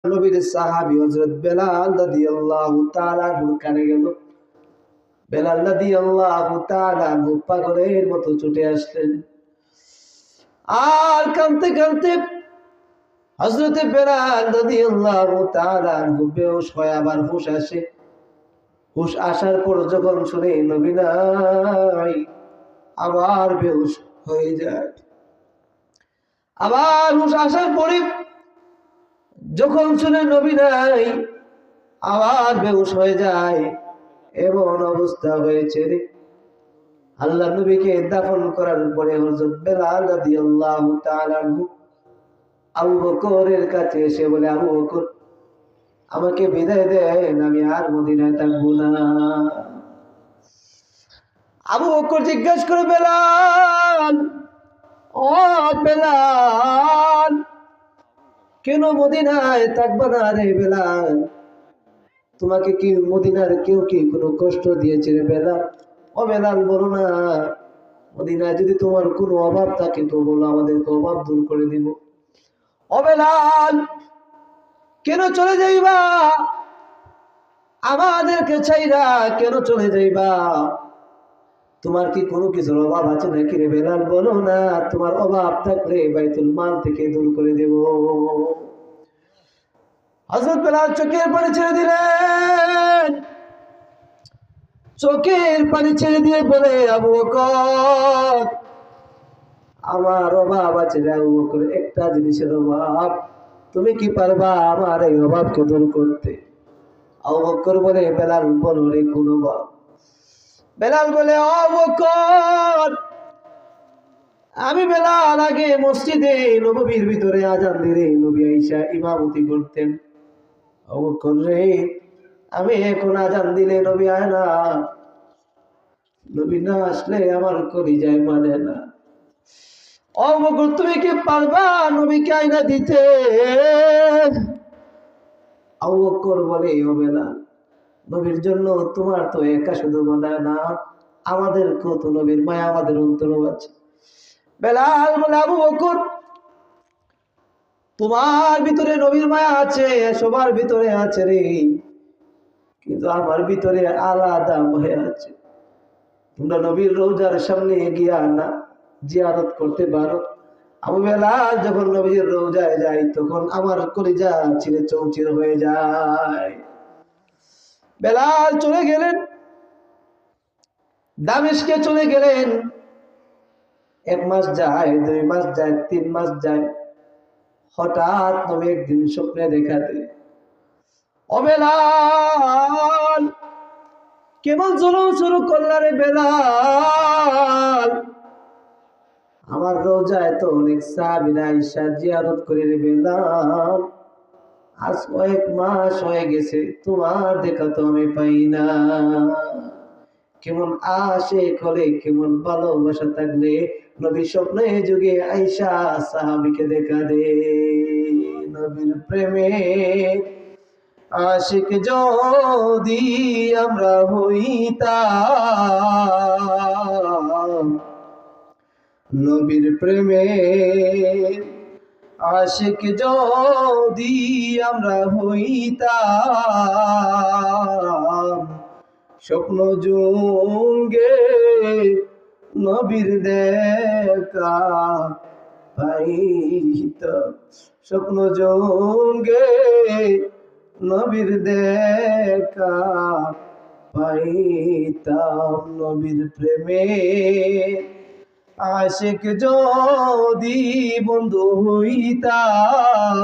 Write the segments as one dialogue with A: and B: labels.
A: নবীর সাহাবী হযরত বেলাল রাদিয়াল্লাহু তাআলা আনহু কানে গেল। বেলাল রাদিয়াল্লাহু তাআলা আনহু পাগলের মতো ছুটে আসলেন। আর কাঁদতে কাঁদতে হযরত বেলাল রাদিয়াল্লাহু তাআলা আনহু বেহুশ হয়ে আবার হুঁশ আসে। হুঁশ আসার পর যখন শুনে নবী নাই, আবার বেহুশ হয়ে যায়। আবার হুঁশ আসার পরে যখন শুনে নবী নাই, আবার বেহুশ হয়ে যায়। এমন অবস্থা হয়েছে রে। আল্লাহ নবীকে দাফন করার পরে হযরত বেলাল রাদিয়াল্লাহু তাআলা আনহু আবু বকরের কাছে এসে বলে, আবু বকর, আমাকে বিদায় দেন, আমি আর মদিনায় থাকবো না। আবু বকর জিজ্ঞাসা করে, বেলাল, ও বেলাল, কেন মদিনায় থাকবা না রে বেলাল? তোমাকে কি মদিনার কেউ কি কোনো কষ্ট দিয়েছে রে বেলাল? ও বেলাল, বলো না, মদিনায় যদি তোমার কোনো অভাব থাকে তো বলো, আমাদেরকে অভাব দূর করে দিব। ও বেলাল, কেন চলে যাইবা? আমাদেরকে ছাইরা কেন চলে যাইবা? তোমার কি কোনো কিছুর অভাব আছে নাকি রে বেলাল? বলো না, তোমার অভাব থাকলে বাইতুল মাল থেকে দূর করে দেব। হযরত বেলাল চোখের পানি ছেড়ে দিলেন। চোখের পানি ছেড়ে দিয়ে বলে, আবু বকর, আমার অভাব আছে রে আবু বকর, একটা জিনিসের অভাব। তুমি কি পারবা আমার এই অভাবকে দূর করতে? আবু বকর বলে, বেলাল বলো রে কোন অভাব? বেলাল বলে, আবু বকর, আমি বেলাল আগে মসজিদে নববীর ভিতরে আজান দিলে নবী আয়েশা ইমামতি করতেন। আবু বকর রে, আমি এখন আজান দিলে নবী আয় না, নবী না আসলে আমার কলিজায় মানে না। আবু বকর, তুমি কি পারবা নবীকে আয়না দিতে? আবু বকর বলে, ও বেলাল, নবীর জন্য তোমার তো একা শুধু মায়া না, আমাদেরকেও তো নবীর মায়া আমাদের অন্তরে আছে। বেলাল বলে, আবু বকর, তোমার ভিতরে নবীর মায়া আছে, সবার ভিতরে আছে রে, কিন্তু আমার ভিতরে আলাদা মায়া আছে। তোমরা নবীর রওজার সামনে গিয়া না জিয়ারত করতে পারো। আবু বেলাল যখন নবীর রওজায় যায় তখন আমার কলিজা ছিঁড়ে চৌচির হয়ে যায়। বেলাল চলে গেলেন, দামেস্কে চলে গেলেন। 1 মাস যায়, 2 মাস যায়, 3 মাস যায়। হঠাৎ নবী একদিন স্বপ্নে দেখা দেয়, ও বেলাল, কেমন জুলুম শুরু করলা রে বেলাল? আমার রোজায় তো অনেক সাহাবীরা আয়েশা জিয়ারত করে রে বেলাল, আজ 1 মাস হয়ে গেছে, তোমার দেখা তো আমি পাই না। কেমন আশিক হলে, কেমন ভালোবাসা থাকলে নবী স্বপ্নে যুগে আয়েশা সাহাবীকে দেখা দে। নবীর প্রেমে আশিক যদি আমরা হইতাম, নবীর প্রেমে আশিক যদি আমরা হইতাম, স্বপ্ন যুগে নবীর দেখা পাইতাম, স্বপ্ন যুগে নবীর দেখা পাইতাম। নবীর প্রেমে আশিক যদি বন্ধু হইতাম,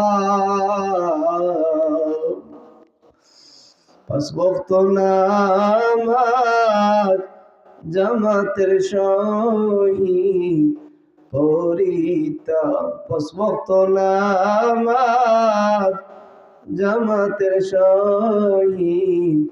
A: 5 ওয়াক্ত নামাজ জামাতের সহিত পড়িতাম, 5 ওয়াক্ত নামাজ জামাতের সহিত